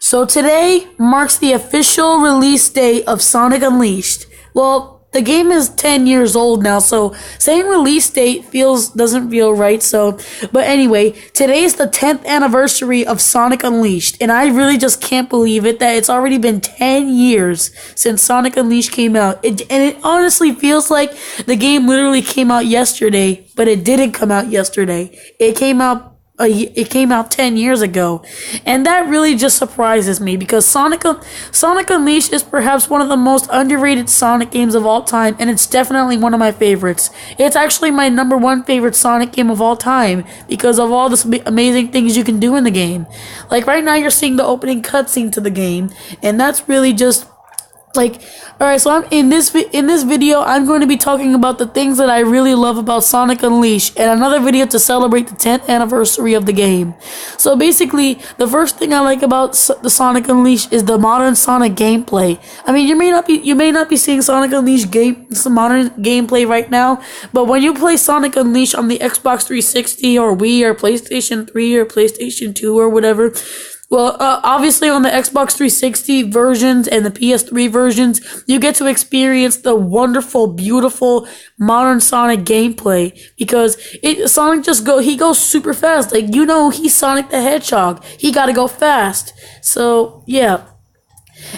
So today marks the official release date of Sonic Unleashed. Well, the game is 10 years old now, so saying release date doesn't feel right. But anyway, today is the 10th anniversary of Sonic Unleashed, and I really just can't believe it that it's already been 10 years since Sonic Unleashed came out. And it honestly feels like the game literally came out yesterday, but it didn't come out yesterday. It came out 10 years ago, and that really just surprises me because Sonic Unleashed is perhaps one of the most underrated Sonic games of all time, and it's definitely one of my favorites. It's actually my number one favorite Sonic game of all time because of all the amazing things you can do in the game. Like right now you're seeing the opening cutscene to the game, and that's really just alright, so in this video, I'm going to be talking about the things that I really love about Sonic Unleashed, and another video to celebrate the 10th anniversary of the game. So basically, the first thing I like about the Sonic Unleashed is the modern Sonic gameplay. I mean, you may not be seeing Sonic Unleashed modern gameplay right now, but when you play Sonic Unleashed on the Xbox 360 or Wii or PlayStation 3 or PlayStation 2 or whatever. Well, obviously on the Xbox 360 versions and the PS3 versions, you get to experience the wonderful, beautiful, modern Sonic gameplay because Sonic he goes super fast. Like, he's Sonic the Hedgehog. He gotta go fast. So, yeah.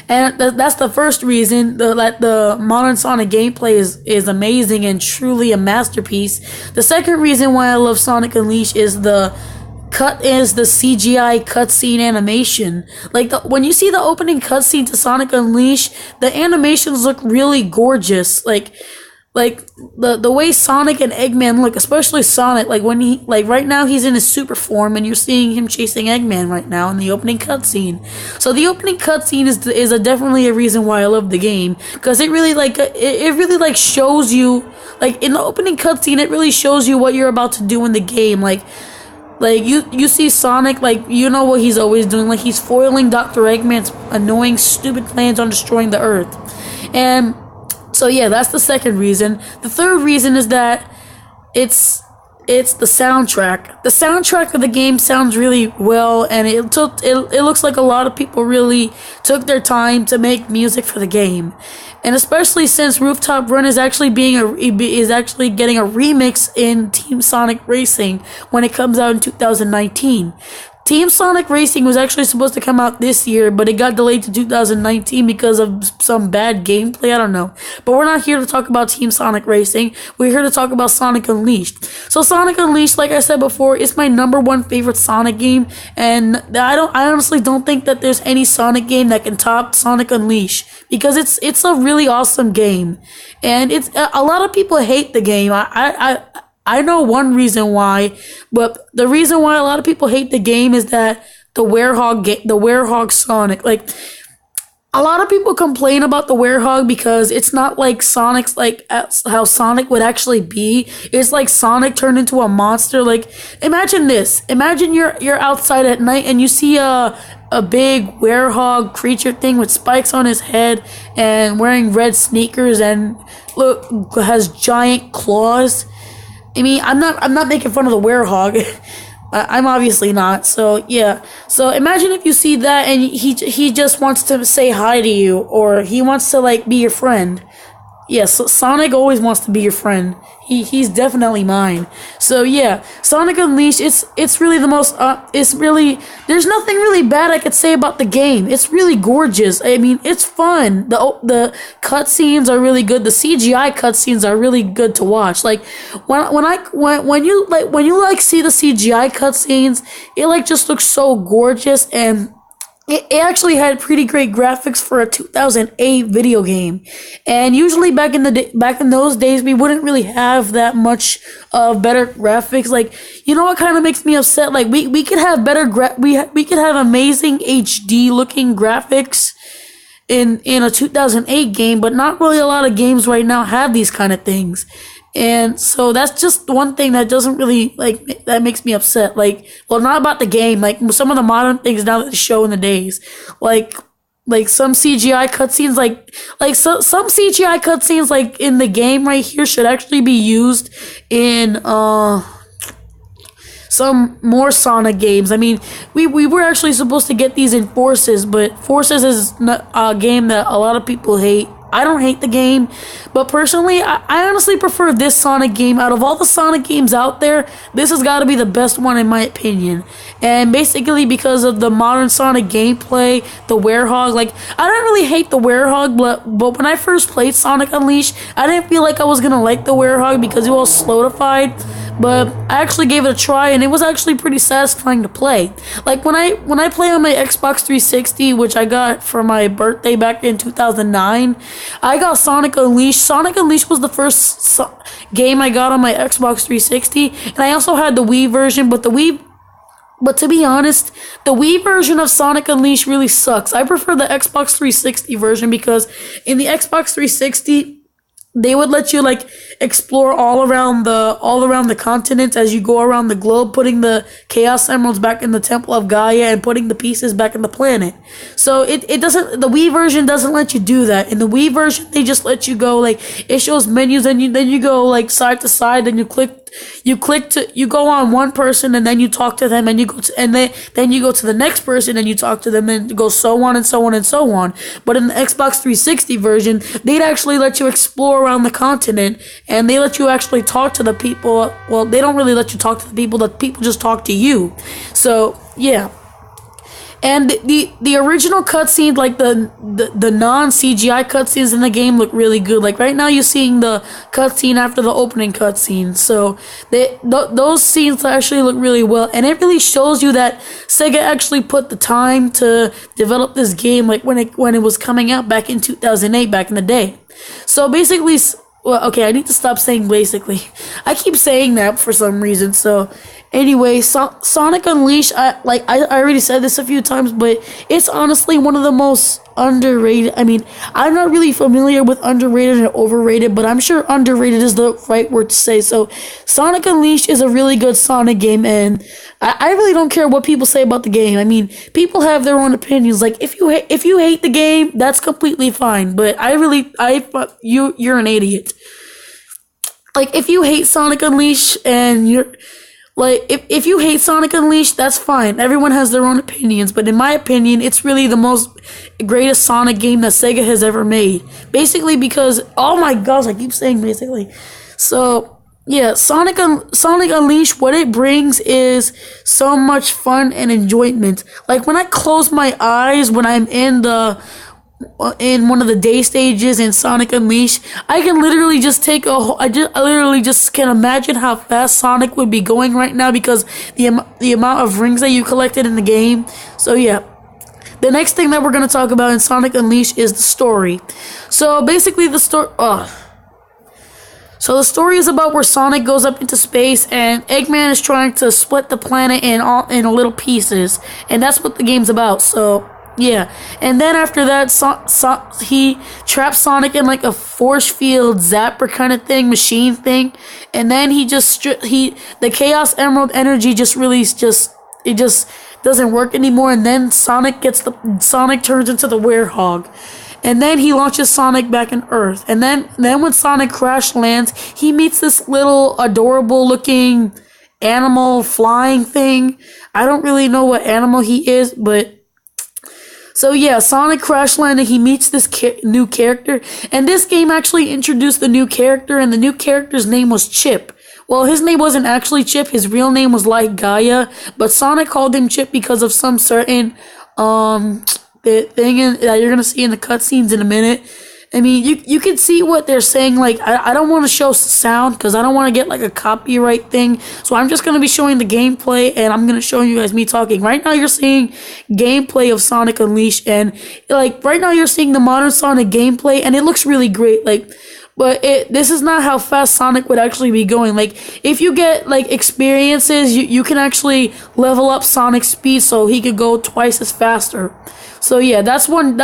And that's the first reason that the modern Sonic gameplay is amazing and truly a masterpiece. The second reason why I love Sonic Unleashed is the CGI cutscene animation. Like when you see the opening cutscene to Sonic Unleashed, the animations look really gorgeous. Like the way Sonic and Eggman look, especially Sonic, right now he's in his super form and you're seeing him chasing Eggman right now in the opening cutscene. So the opening cutscene is definitely a reason why I love the game, because it really shows you, like in the opening cutscene, it really shows you what you're about to do in the game. Like you see Sonic, you know what he's always doing, like he's foiling Dr. Eggman's annoying, stupid plans on destroying the Earth. And so yeah, that's the second reason. The third reason is that it's the soundtrack. The soundtrack of the game sounds really well, and it looks like a lot of people really took their time to make music for the game. And especially since Rooftop Run is actually getting a remix in Team Sonic Racing when it comes out in 2019. Team Sonic Racing was actually supposed to come out this year, but it got delayed to 2019 because of some bad gameplay, I don't know. But we're not here to talk about Team Sonic Racing, we're here to talk about Sonic Unleashed. So Sonic Unleashed, like I said before, is my number one favorite Sonic game, and I honestly don't think that there's any Sonic game that can top Sonic Unleashed, because it's a really awesome game. And a lot of people hate the game. I know one reason why, but the reason why a lot of people hate the game is that the Werehog Sonic. Like, a lot of people complain about the Werehog because it's not like Sonic's, like how Sonic would actually be. It's like Sonic turned into a monster. Like, imagine this. Imagine you're outside at night and you see a big werehog creature thing with spikes on his head and wearing red sneakers and has giant claws. I mean, I'm not making fun of the werehog. I'm obviously not. So yeah. So imagine if you see that and he just wants to say hi to you, or he wants to be your friend. Yes, Sonic always wants to be your friend. He's definitely mine. So yeah, Sonic Unleashed, it's really the most, there's nothing really bad I could say about the game. It's really gorgeous. I mean, it's fun. The cutscenes are really good. The CGI cutscenes are really good to watch. Like, when you see the CGI cutscenes, it just looks so gorgeous, and it actually had pretty great graphics for a 2008 video game. And usually back in those days, we wouldn't really have that much of better graphics. Like, you know what kind of makes me upset? Like, we could have we could have amazing HD looking graphics in a 2008 game, but not really a lot of games right now have these kind of things. And so that's just one thing that doesn't really, that makes me upset. Well, not about the game, some of the modern things now that they show in the days. Like some CGI cutscenes, some CGI cutscenes, in the game right here should actually be used in, some more Sonic games. I mean, we were actually supposed to get these in Forces, but Forces is not a game that a lot of people hate. I don't hate the game, but personally, I honestly prefer this Sonic game. Out of all the Sonic games out there, this has got to be the best one in my opinion. And basically because of the modern Sonic gameplay, the Werehog, like, I don't really hate the Werehog, but when I first played Sonic Unleashed, I didn't feel like I was going to like the Werehog because it was slowified. But I actually gave it a try, and it was actually pretty satisfying to play. Like when I play on my Xbox 360, which I got for my birthday back in 2009, I got Sonic Unleashed. Sonic Unleashed was the first game I got on my Xbox 360, and I also had the Wii version, but to be honest, the Wii version of Sonic Unleashed really sucks. I prefer the Xbox 360 version because in the Xbox 360, they would let you like explore all around the continent as you go around the globe, putting the Chaos Emeralds back in the Temple of Gaia and putting the pieces back in the planet. So it doesn't, the Wii version doesn't let you do that. In the Wii version, they just let you go, like, it shows menus and then you go like side to side and you go on one person and then you talk to them and you go to, and then you go to the next person and you talk to them and go so on and so on and so on. But in the Xbox 360 version, they'd actually let you explore around the continent and they let you actually talk to the people. Well, they don't really let you talk to the people just talk to you. So yeah. And the original cutscenes, like the non-CGI cutscenes in the game, look really good. Like right now, you're seeing the cutscene after the opening cutscene, so those scenes actually look really well, and it really shows you that Sega actually put the time to develop this game, like when it was coming out back in 2008, back in the day. So basically, well, okay, I need to stop saying basically. I keep saying that for some reason. So anyway, Sonic Unleashed, I already said this a few times, but it's honestly one of the most underrated. I mean, I'm not really familiar with underrated and overrated, but I'm sure underrated is the right word to say. So Sonic Unleashed is a really good Sonic game, and I really don't care what people say about the game. I mean, people have their own opinions. Like, if you hate the game, that's completely fine, but you're an idiot. Like, if you hate Sonic Unleashed and you're like, if you hate Sonic Unleashed, that's fine. Everyone has their own opinions, but in my opinion, it's really the most greatest Sonic game that Sega has ever made. Basically because, oh my gosh, I keep saying basically. So yeah, Sonic Unleashed, what it brings is so much fun and enjoyment. Like when I close my eyes when I'm in one of the day stages in Sonic Unleashed, I can literally just I literally just can imagine how fast Sonic would be going right now because the amount of rings that you collected in the game. So yeah. The next thing that we're going to talk about in Sonic Unleashed is the story. So basically the story is about where Sonic goes up into space and Eggman is trying to split the planet in little pieces, and that's what the game's about. So yeah, and then after that, he traps Sonic in like a force field zapper kind of thing, machine thing, and then the Chaos Emerald energy just doesn't work anymore, and then Sonic turns into the Werehog, and then he launches Sonic back in Earth, and then when Sonic crash lands, he meets this little adorable looking animal flying thing. I don't really know what animal he is, but. So yeah, Sonic crash landed, he meets this new character, and this game actually introduced the new character, and the new character's name was Chip. Well, his name wasn't actually Chip, his real name was Light Gaia, but Sonic called him Chip because of some certain, the thing that you're gonna see in the cutscenes in a minute. I mean, you can see what they're saying. Like, I don't want to show sound because I don't want to get like a copyright thing. So I'm just going to be showing the gameplay and I'm going to show you guys me talking. Right now you're seeing gameplay of Sonic Unleashed, and like right now you're seeing the modern Sonic gameplay and it looks really great. Like, but this is not how fast Sonic would actually be going. Like, if you get like experiences, you can actually level up Sonic's speed so he could go twice as faster. So yeah, that's one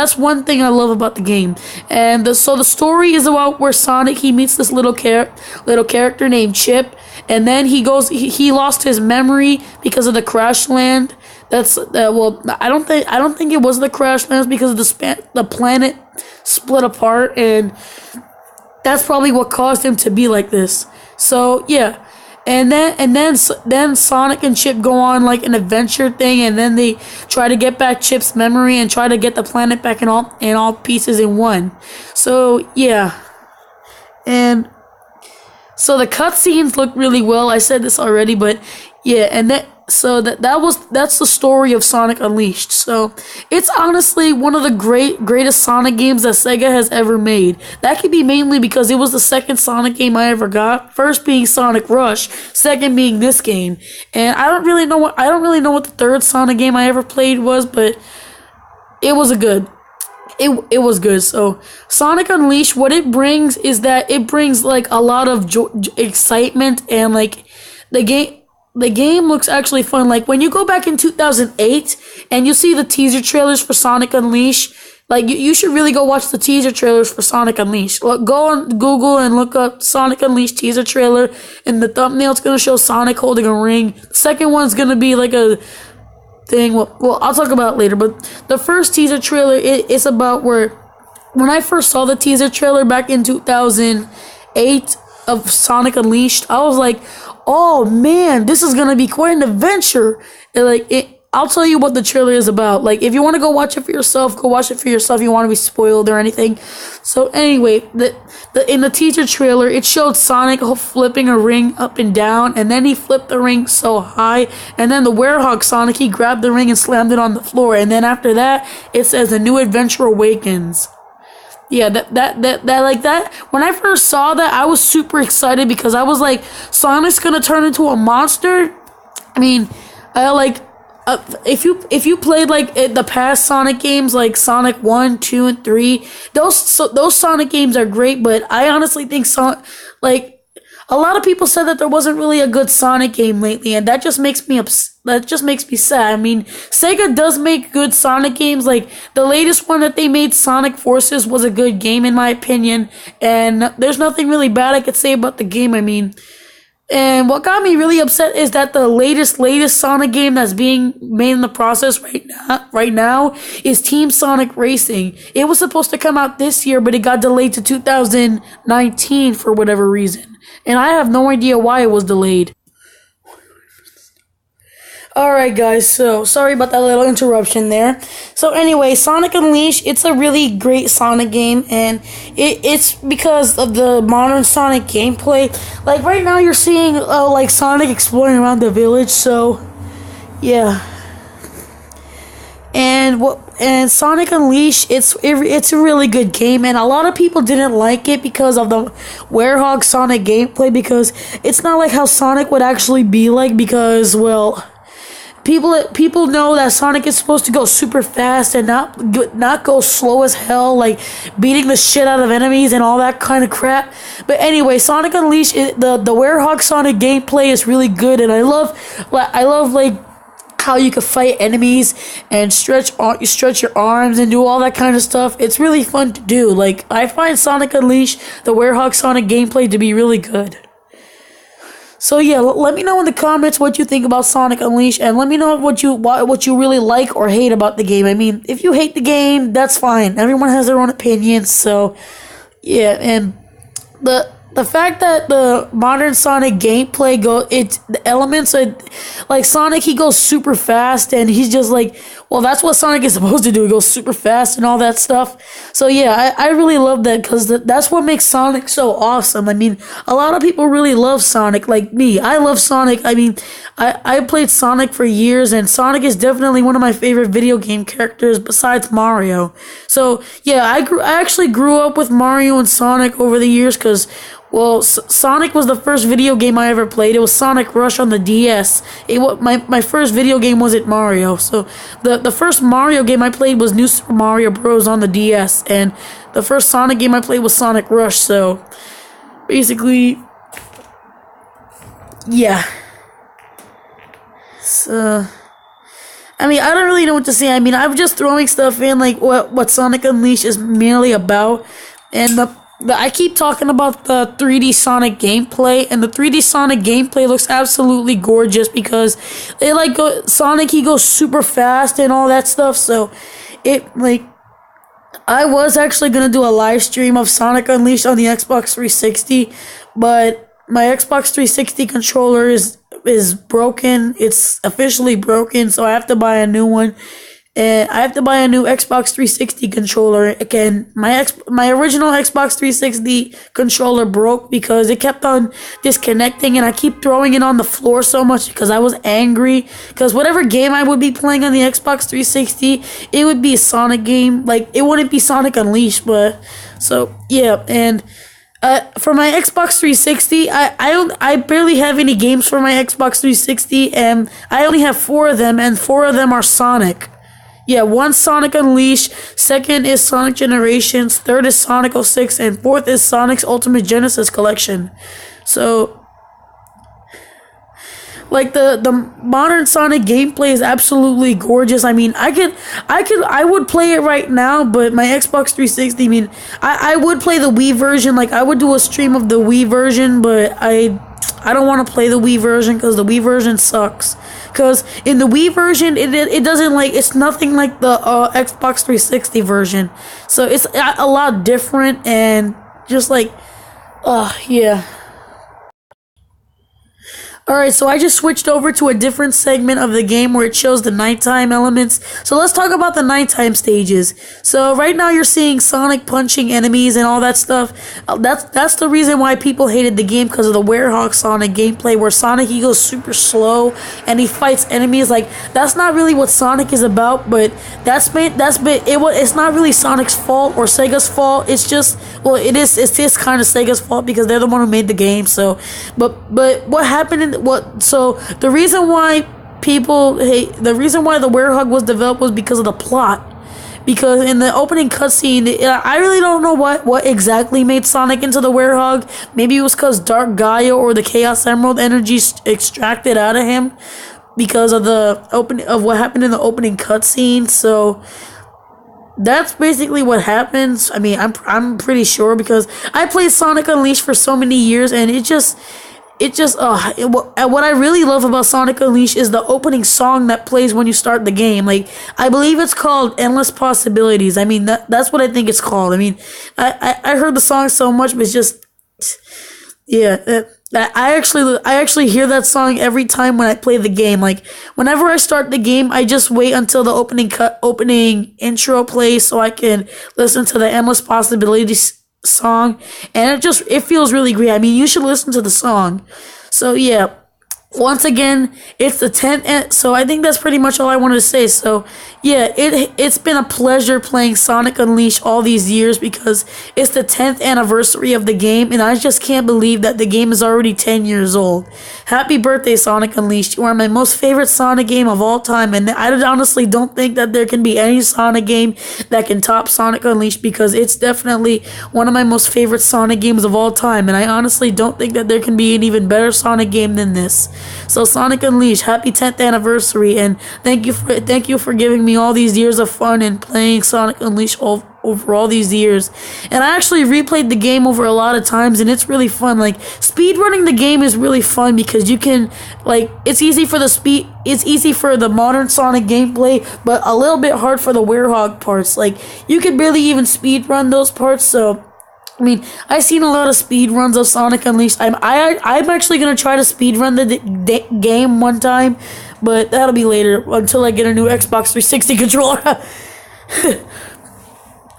thing I love about the game. And so the story is about where Sonic, he meets this little character named Chip, and then he lost his memory because of the crash land. Well, I don't think it was the crash lands because of the planet split apart, and that's probably what caused him to be like this. So yeah. and then Sonic and Chip go on like an adventure thing, and then they try to get back Chip's memory and try to get the planet back in all pieces in one. So yeah, and so the cutscenes look really well. I said this already, but yeah, and that's the story of Sonic Unleashed. So it's honestly one of the greatest Sonic games that Sega has ever made. That could be mainly because it was the second Sonic game I ever got. First being Sonic Rush, second being this game. And I don't really know what the third Sonic game I ever played was, but it was a good. It was good. So Sonic Unleashed, what it brings is that it brings like a lot of excitement, and like the game looks actually fun. Like when you go back in 2008 and you see the teaser trailers for Sonic Unleashed, like you should really go watch the teaser trailers for Sonic Unleashed. Go on Google and look up Sonic Unleashed teaser trailer, and the thumbnail's gonna show Sonic holding a ring. The second one's gonna be like a thing. Well, I'll talk about it later. But the first teaser trailer, it's about where when I first saw the teaser trailer back in 2008 of Sonic Unleashed, I was like, oh man, this is gonna be quite an adventure. And I'll tell you what the trailer is about. Like, if you want to go watch it for yourself, go watch it for yourself. You want to be spoiled or anything. So anyway, in the teaser trailer, it showed Sonic flipping a ring up and down, and then he flipped the ring so high, and then the Werehog Sonic, he grabbed the ring and slammed it on the floor, and then after that, it says a new adventure awakens. Yeah, that when I first saw that, I was super excited because I was like, Sonic's gonna turn into a monster. I mean, if you played like the past Sonic games, like Sonic 1, 2, and 3, those Sonic games are great, but I honestly think a lot of people said that there wasn't really a good Sonic game lately, and that just makes me sad. I mean, Sega does make good Sonic games. Like the latest one that they made, Sonic Forces, was a good game in my opinion, and there's nothing really bad I could say about the game. I mean, and what got me really upset is that the latest Sonic game that's being made in the process right now is Team Sonic Racing. It was supposed to come out this year, but it got delayed to 2019 for whatever reason. And I have no idea why it was delayed. Alright guys, so sorry about that little interruption there. So anyway, Sonic Unleashed, it's a really great Sonic game, and it's because of the modern Sonic gameplay. Like right now you're seeing like Sonic exploring around the village, so yeah. And Sonic Unleashed, it's a really good game, and a lot of people didn't like it because of the Werehog Sonic gameplay, because it's not like how Sonic would actually be like, because, well, people know that Sonic is supposed to go super fast and not go slow as hell, like beating the shit out of enemies and all that kind of crap. But anyway, Sonic Unleashed, the Werehog Sonic gameplay is really good, and I love like how you can fight enemies and stretch your arms and do all that kind of stuff. It's really fun to do. Like, I find Sonic Unleashed, the Werehog Sonic gameplay, to be really good. So yeah, let me know in the comments what you think about Sonic Unleashed, and let me know what you really like or hate about the game. I mean, if you hate the game, that's fine. Everyone has their own opinions. So yeah, and the fact that the modern Sonic gameplay the elements are like Sonic, he goes super fast, and he's just like, well, that's what Sonic is supposed to do. He goes super fast and all that stuff. So yeah, I really love that, because that's what makes Sonic so awesome. I mean, a lot of people really love Sonic, like me. I love Sonic. I mean, I played Sonic for years, and Sonic is definitely one of my favorite video game characters besides Mario. So yeah, I actually grew up with Mario and Sonic over the years, because, well, Sonic was the first video game I ever played. It was Sonic Rush on the DS. My first video game wasn't Mario. So the first Mario game I played was New Super Mario Bros. On the DS. And the first Sonic game I played was Sonic Rush. So basically, yeah. So, I mean, I don't really know what to say. I mean, I'm just throwing stuff in, like what Sonic Unleashed is merely about. And I keep talking about the 3D Sonic gameplay, and the 3D Sonic gameplay looks absolutely gorgeous, because Sonic, he goes super fast and all that stuff. So I was actually gonna do a live stream of Sonic Unleashed on the Xbox 360, but my Xbox 360 controller is broken. It's officially broken, so I have to buy a new one. And I have to buy a new Xbox 360 controller. Again, my original Xbox 360 controller broke because it kept on disconnecting, and I keep throwing it on the floor so much because I was angry. Because whatever game I would be playing on the Xbox 360, it would be a Sonic game. Like, it wouldn't be Sonic Unleashed, but so yeah. And for my Xbox 360, I barely have any games for my Xbox 360, and I only have 4 of them, and 4 of them are Sonic. Yeah, one's Sonic Unleashed, second is Sonic Generations, third is Sonic 06, and fourth is Sonic's Ultimate Genesis Collection. So, like, the modern Sonic gameplay is absolutely gorgeous. I mean, I would play it right now, but my Xbox 360, I mean, I would play the Wii version. Like, I would do a stream of the Wii version, but I don't want to play the Wii version because the Wii version sucks. Because in the Wii version, it doesn't, like, it's nothing like the Xbox 360 version. So it's a lot different, and just like, yeah. Alright, so I just switched over to a different segment of the game where it shows the nighttime elements. So let's talk about the nighttime stages. So right now you're seeing Sonic punching enemies and all that stuff. That's the reason why people hated the game, because of the Werehog Sonic gameplay, where Sonic, he goes super slow and he fights enemies. Like, that's not really what Sonic is about, but it's not really Sonic's fault or Sega's fault. It's just, well, it's just kind of Sega's fault because they're the one who made the game. So, but what happened so the reason why the Werehog was developed was because of the plot. Because in the opening cutscene, I really don't know what exactly made Sonic into the Werehog. Maybe it was because Dark Gaia or the Chaos Emerald energy extracted out of him because of what happened in the opening cutscene. So that's basically what happens. I mean, I'm pretty sure because I played Sonic Unleashed for so many years, and what I really love about Sonic Unleashed is the opening song that plays when you start the game. Like, I believe it's called Endless Possibilities. I mean, that's what I think it's called. I mean, I heard the song so much, but it's just, yeah. I actually hear that song every time when I play the game. Like, whenever I start the game, I just wait until the opening intro plays so I can listen to the Endless Possibilities song, and it feels really great. I mean, you should listen to the song. So yeah, once again, it's the 10th, so I think that's pretty much all I wanted to say. So yeah, it's been a pleasure playing Sonic Unleashed all these years because it's the 10th anniversary of the game, and I just can't believe that the game is already 10 years old. Happy birthday, Sonic Unleashed. You are my most favorite Sonic game of all time, and I honestly don't think that there can be any Sonic game that can top Sonic Unleashed, because it's definitely one of my most favorite Sonic games of all time, and I honestly don't think that there can be an even better Sonic game than this. So Sonic Unleashed, happy 10th anniversary, and thank you for giving me all these years of fun and playing Sonic Unleashed over all these years. And I actually replayed the game over a lot of times, and it's really fun. Like, speedrunning the game is really fun because you can, like, it's easy for the modern Sonic gameplay, but a little bit hard for the Werehog parts. Like, you could barely even speedrun those parts. So I mean, I've seen a lot of speed runs of Sonic Unleashed. I'm actually gonna try to speed run the game one time, but that'll be later until I get a new Xbox 360 controller.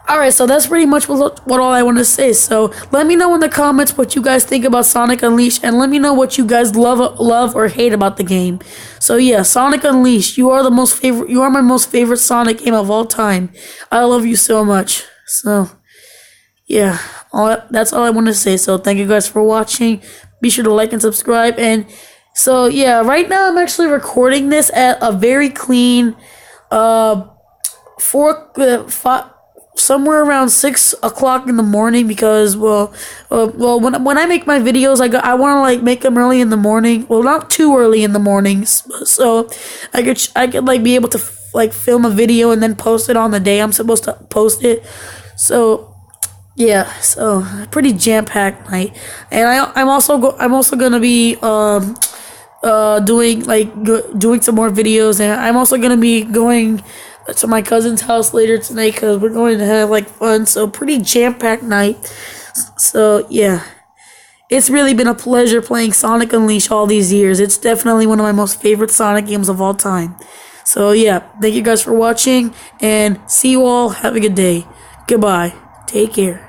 Alright, so that's pretty much what all I want to say. So let me know in the comments what you guys think about Sonic Unleashed, and let me know what you guys love or hate about the game. So yeah, Sonic Unleashed, you are my most favorite Sonic game of all time. I love you so much. So yeah, that's all I want to say. So thank you guys for watching. Be sure to like and subscribe. And so yeah, right now I'm actually recording this at a very clean 5 somewhere around 6 o'clock in the morning, because when I make my videos, I want to like make them early in the morning. Well, not too early in the mornings, so I could like be able to like film a video and then post it on the day I'm supposed to post it. So yeah, so pretty jam-packed night. And I'm also gonna be doing some more videos, and I'm also gonna be going to my cousin's house later tonight because we're going to have like fun. So pretty jam-packed night. So yeah, it's really been a pleasure playing Sonic Unleashed all these years. It's definitely one of my most favorite Sonic games of all time. So yeah, thank you guys for watching, and see you all. Have a good day. Goodbye. Take care.